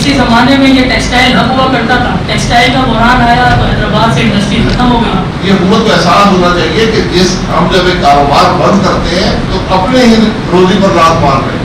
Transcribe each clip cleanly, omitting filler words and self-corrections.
کسی زمانے میں یہ ٹیکسٹائل ہب ہوا کرتا تھا, ٹیکسٹائل کا بحران آیا تو حیدرآباد سے انڈسٹری ختم ہو گئی. یہ حکومت کو احساس ہونا چاہیے کہ جس ہم جب ایک کاروبار بند کرتے ہیں تو اپنے ہی روزی پر لات مار رہے ہیں.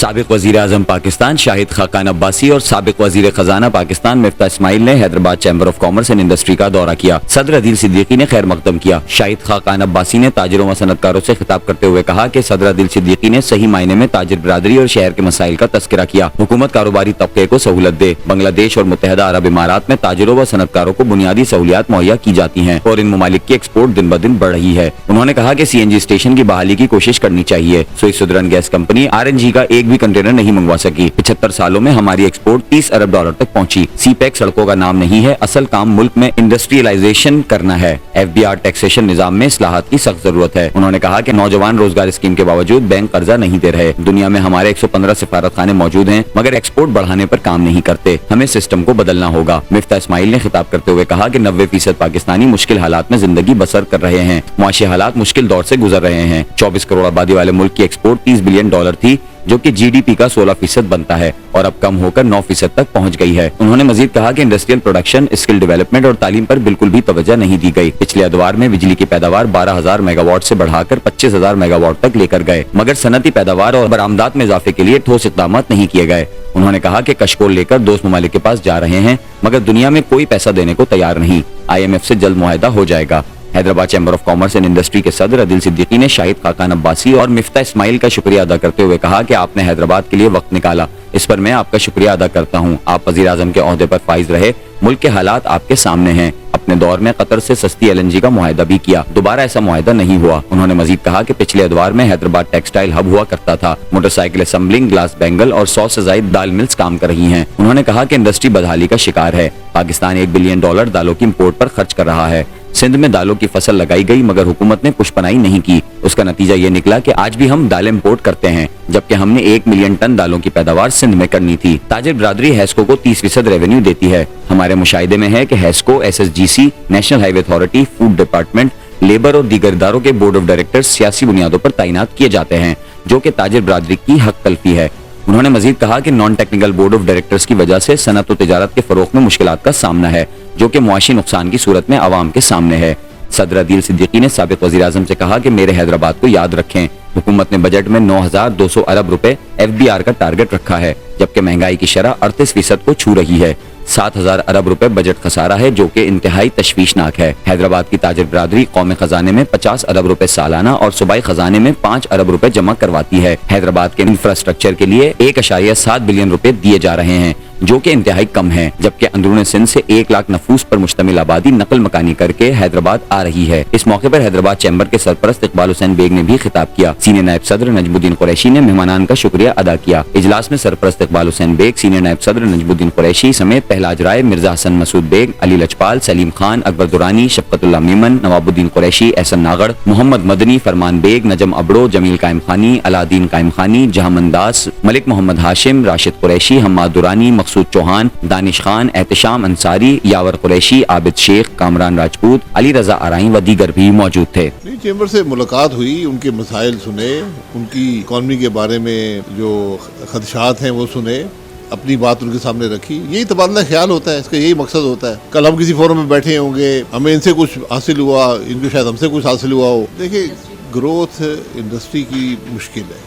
سابق وزیر اعظم پاکستان شاہد خاقان عباسی اور سابق وزیر خزانہ پاکستان مفتاح اسماعیل نے Hyderabad chamber of commerce and industry کا دورہ کیا. صدر عدیل صدیقی نے خیر مقدم کیا. شاہد خاقان عباسی نے تاجروں و صنعتکاروں سے خطاب کرتے ہوئے کہا کہ صدر عدیل صدیقی نے صحیح معنی میں تاجر برادری اور شہر کے مسائل کا تذکرہ کیا. حکومت کاروباری طبقے کو سہولت دے. بنگلہ دیش اور متحدہ عرب امارات میں تاجروں و صنعتکاروں کو بنیادی سہولیات مہیا کی جاتی ہیں اور ان ممالک کی ایکسپورٹ دن بدن بڑھ رہی ہے. انہوں نے کہا کہ سی این جی اسٹیشن کی بحالی کی کوشش کرنی چاہیے. Swiss Southern gas company RNG کا ایک بھی کنٹینر نہیں منگوا سکی. 75 سالوں میں ہماری ایکسپورٹ $30 ارب تک پہنچی. سی پیک سڑکوں کا نام نہیں ہے, اصل کام ملک میں انڈسٹریلائزیشن کرنا ہے. FBR ٹیکسیشن نظام میں اصلاحات کی سخت ضرورت ہے. انہوں نے کہا کہ نوجوان روزگار اسکیم کے باوجود بینک قرضہ نہیں دے رہے. دنیا میں ہمارے 115 سفارت خانے موجود ہیں مگر ایکسپورٹ بڑھانے پر کام نہیں کرتے. ہمیں سسٹم کو بدلنا ہوگا. مفتاح اسماعیل نے خطاب کرتے ہوئے کہا کہ 90% پاکستانی مشکل حالات میں زندگی بسر کر رہے ہیں. معاشی حالات مشکل دور سے گزر رہے ہیں. 24 کروڑ آبادی والے ملک کی ایکسپورٹ $30 بلین تھی جو کہ GDP کا 16% بنتا ہے اور اب کم ہو کر 9% تک پہنچ گئی ہے. انہوں نے مزید کہا کہ انڈسٹریل پروڈکشن, اسکل ڈیولپمنٹ اور تعلیم پر بالکل بھی توجہ نہیں دی گئی. پچھلے ادوار میں بجلی کی پیداوار 12,000 میگا واٹ سے بڑھا کر 25,000 میگا واٹ تک لے کر گئے مگر صنعتی پیداوار اور برآمدات میں اضافے کے لیے ٹھوس اقدامات نہیں کیے گئے. انہوں نے کہا کہ کشکول لے کر دوست ممالک کے پاس جا رہے ہیں مگر دنیا میں کوئی پیسہ دینے کو تیار نہیں. IMF سے جلد معاہدہ ہو جائے گا. Hyderabad chamber of commerce and industry کے صدر عدیل صدیقی نے شاہد خاقان عباسی اور مفتاح اسماعیل کا شکریہ ادا کرتے ہوئے کہا کہ آپ نے حیدرآباد کے لیے وقت نکالا, اس پر میں آپ کا شکریہ ادا کرتا ہوں. آپ وزیر اعظم کے عہدے پر فائز رہے. ملک کے حالات آپ کے سامنے ہیں. اپنے دور میں قطر سے سستی LNG کا معاہدہ بھی کیا, دوبارہ ایسا معاہدہ نہیں ہوا. انہوں نے مزید کہا کہ پچھلے ادوار میں حیدرآباد ٹیکسٹائل ہب ہوا کرتا تھا. Motor cycle assembling, glass bangle اور 100 سے زائد دال ملز کام کر رہی ہیں. انہوں نے کہا کہ انڈسٹری بدحالی کا شکار ہے. پاکستان $1 بلین دالوں کی امپورٹ پر خرچ کر رہا ہے. سندھ میں دالوں کی فصل لگائی گئی مگر حکومت نے پشپنائی نہیں کی. اس کا نتیجہ یہ نکلا کہ آج بھی ہم دالیں امپورٹ کرتے ہیں جبکہ ہم نے 1 ملین ٹن دالوں کی پیداوار سندھ میں کرنی تھی. تاجر برادری ہیسکو کو 30% ریونیو دیتی ہے. ہمارے مشاہدے میں ہے کہ ہیسکو, SSGC, نیشنل ہائی وے اتھارٹی, فوڈ ڈپارٹمنٹ, لیبر اور دیگر اداروں کے بورڈ آف ڈائریکٹر سیاسی بنیادوں پر تعینات کیے جاتے ہیں جو کہ تاجر برادری کی حق تلفی ہے. انہوں نے مزید کہا کہ non technical board of directors کی وجہ سے صنعت و تجارت کے فروغ میں مشکلات کا سامنا ہے جو کہ معاشی نقصان کی صورت میں عوام کے سامنے ہے. صدر عدیل صدیقی نے سابق وزیر اعظم سے کہا کہ میرے حیدرآباد کو یاد رکھیں. حکومت نے بجٹ میں 9,200 ارب روپے FBR کا ٹارگٹ رکھا ہے جبکہ مہنگائی کی شرح 38% کو چھو رہی ہے. 7,000 ارب روپے بجٹ خسارہ ہے جو کہ انتہائی تشویشناک ہے. حیدرآباد کی تاجر برادری قومی خزانے میں 50 ارب روپے سالانہ اور صوبائی خزانے میں 5 ارب روپے جمع کرواتی ہے. حیدرآباد کے انفراسٹرکچر کے لیے 1.7 بلین روپے دیے جا رہے ہیں جو کہ انتہائی کم ہے جبکہ اندرون سندھ سے 1 لاکھ نفوس پر مشتمل آبادی نقل مکانی کر کے حیدرآباد آ رہی ہے. اس موقع پر حیدرآباد چیمبر کے سرپرست اقبال حسین بیگ نے بھی خطاب کیا. سینئر نائب صدر نجم الدین قریشی نے مہمانان کا شکریہ ادا کیا. اجلاس میں سرپرست اقبال حسین بیگ, سینئر نائب صدر نجم الدین قریشی سمیت پہلاج رائے, مرزا حسن مسعود بیگ, علی لجپال, سلیم خان, اکبر دورانی, شفقت اللہ میمن, نواب الدین قریشی, احسن ناگڑ, محمد مدنی, فرمان بیگ, نجم ابڑو, جمیل قائم خانی, علادین قائم خانی, جہامن داس, ملک محمد ہاشم, راشد قریشی, حماد دورانی, مقصود چوہان, دانش خان, احتشام انصاری, یاور قریشی, عابد شیخ, کامران راجپوت, علی رضا آرائیں و دیگر بھی موجود تھے. چیمبر سے ملاقات ہوئی, ان کے مسائل سنے, ان کی اکانومی کے بارے میں جو خدشات ہیں وہ سنے, اپنی بات ان کے سامنے رکھی. یہی تبادلہ خیال ہوتا ہے, اس کا یہی مقصد ہوتا ہے. کل ہم کسی فورم میں بیٹھے ہوں گے, ہمیں ان سے کچھ حاصل ہوا, ان کو شاید ہم سے کچھ حاصل ہوا ہو. دیکھیں, گروتھ انڈسٹری کی مشکل ہے.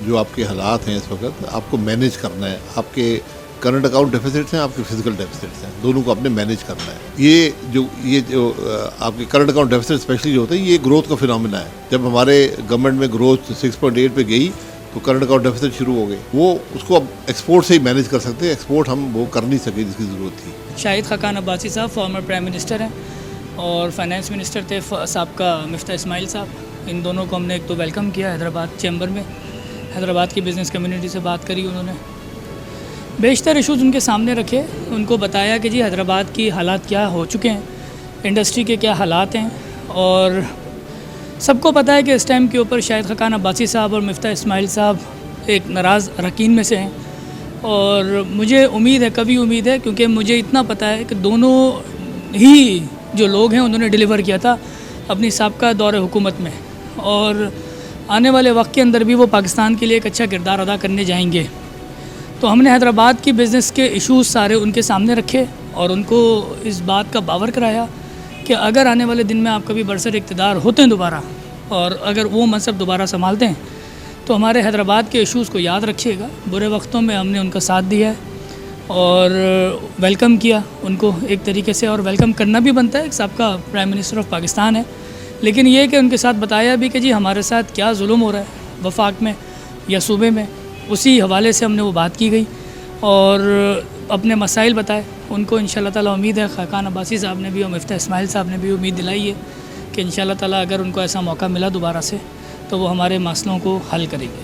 جو آپ کے حالات ہیں اس وقت, آپ کو مینیج کرنا ہے. آپ کے کرنٹ اکاؤنٹ ڈیفیسٹس ہیں, آپ کے فزیکل ڈیفیسٹس ہیں, دونوں کو آپ نے مینیج کرنا ہے. یہ جو آپ کے کرنٹ اکاؤنٹ ڈیفیسٹ اسپیشلی جو ہوتا ہے, یہ گروتھ کا فینومینا ہے. جب ہمارے گورنمنٹ میں گروتھ 6.8 پہ گئی تو کرنٹ اکاؤنٹ ڈیفیسٹ شروع ہو گئے. وہ اس کو اب ایکسپورٹ سے ہی مینیج کر سکتے ہیں. ایکسپورٹ ہم وہ کر نہیں سکے جس کی ضرورت تھی. شاہد خاقان عباسی صاحب فارمر پرائم منسٹر ہیں اور فائنانس منسٹر تھے سابقہ مفتاح اسماعیل صاحب. ان دونوں کو ہم نے ایک تو ویلکم کیا حیدرآباد چیمبر میں. حیدرآباد کی بزنس کمیونٹی سے بات کری انہوں نے, بیشتر ایشوز ان کے سامنے رکھے, ان کو بتایا کہ جی حیدرآباد کی حالات کیا ہو چکے ہیں, انڈسٹری کے کیا حالات ہیں, اور سب کو پتہ ہے کہ اس ٹائم کے اوپر شاہد خاقان عباسی صاحب اور مفتاح اسماعیل صاحب ایک ناراض اراکین میں سے ہیں. اور مجھے امید ہے, کبھی امید ہے, کیونکہ مجھے اتنا پتہ ہے کہ دونوں ہی جو لوگ ہیں انہوں نے ڈیلیور کیا تھا اپنی سابقہ دور حکومت میں, اور آنے والے وقت کے اندر بھی وہ پاکستان کے لیے ایک اچھا کردار ادا کرنے جائیں گے. تو ہم نے حیدرآباد کی بزنس کے ایشوز سارے ان کے سامنے رکھے اور ان کو اس بات کا باور کرایا کہ اگر آنے والے دن میں آپ کبھی برسر اقتدار ہوتے ہیں دوبارہ, اور اگر وہ منصب دوبارہ سنبھالتے ہیں, تو ہمارے حیدرآباد کے ایشوز کو یاد رکھیے گا. برے وقتوں میں ہم نے ان کا ساتھ دیا ہے اور ویلکم کیا ان کو ایک طریقے سے, اور ویلکم کرنا بھی بنتا ہے, ایک سابقہ پرائم منسٹر آف پاکستان ہے. لیکن یہ کہ ان کے ساتھ بتایا بھی کہ جی ہمارے ساتھ کیا ظلم ہو رہا ہے وفاق میں یا صوبے میں, اسی حوالے سے ہم نے وہ بات کی گئی اور اپنے مسائل بتائے ان کو. انشاءاللہ تعالی امید ہے خاقان عباسی صاحب نے بھی اور مفتاح اسماعیل صاحب نے بھی امید دلائی ہے کہ انشاءاللہ تعالی اگر ان کو ایسا موقع ملا دوبارہ سے تو وہ ہمارے مسئلوں کو حل کریں گے.